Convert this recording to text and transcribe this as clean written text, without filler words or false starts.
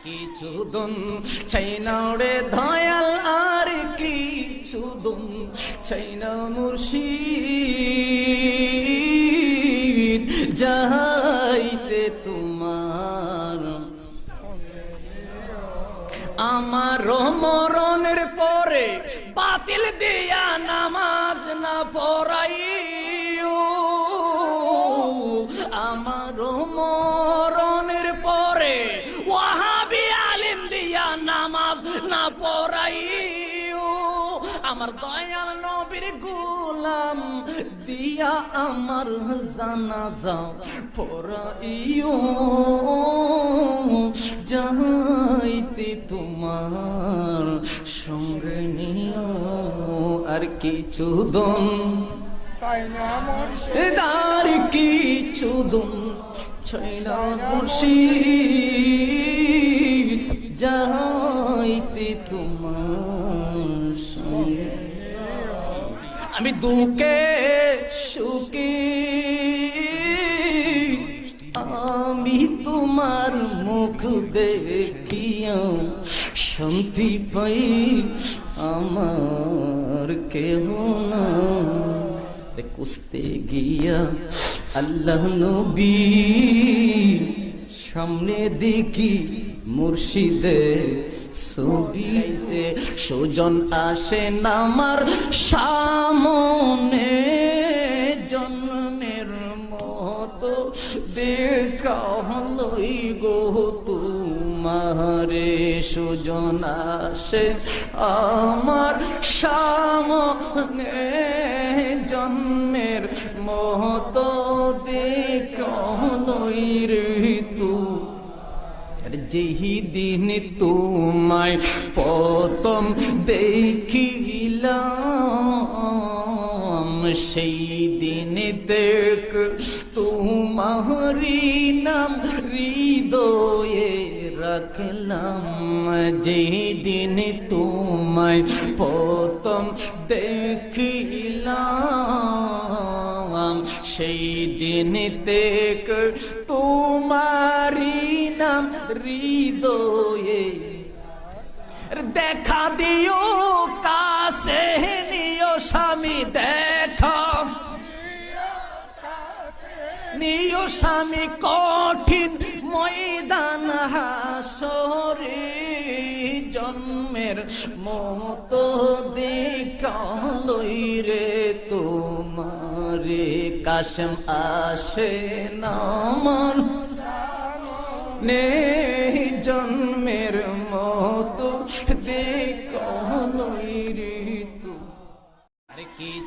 কিছুদন চাই না রে দয়াল, আর কিছুদন চাই না মুর্শিদ, যাইতে তোমার আমার মরণের পরে বাতিল দিয়া নামাজ না পড়াইও, আমার মরণের পরে ওয়াহাবি আলিম দিয়া নামাজ না পড়াইও, আমার দয়াল নবীর গোলাম দিয়া আমার জানাজা পড়াইও, যাইতে তোমার সঙ্গে নিও আর কিছুদন, আর কিছুদন ছয়না মুর্শিদ, যাইতে তোমার সঙ্গে। আমি দুঃখে সুখে আমি তোমার মুখ দেখিয়া শান্তি পাই, আমার কেহ না কুস্তে গিয়া আল্লাহ নবী সামনে দেখি মুর্শিদে ছবি, সুজন আসে না আমার সামনে, জন্মের মতো দেখা হলই গো তোমারে, সুজন আসে আমার সামনে, জন্মের মতো দেখা হলই রে তু, যেই দিন তোমায় প্রথম দেখিলাম, সেই দিন দেখ তোমারি নাম হৃদয়ে রাখলাম, যেই দিন তোমায় প্রথম দেখিলাম, সেই দিন দেখ তোমারি নাম হৃদয়ে, দেখা দিও কাছে নিও স্বামী, দেখা নিও স্বামী কঠিন ময়দান হাসরে, জন্মের মতো দেখা লই রে তোমারে, কাশেম আসে না মন নে, জন্মের মতো দেখা লই রে তু, আর কিছু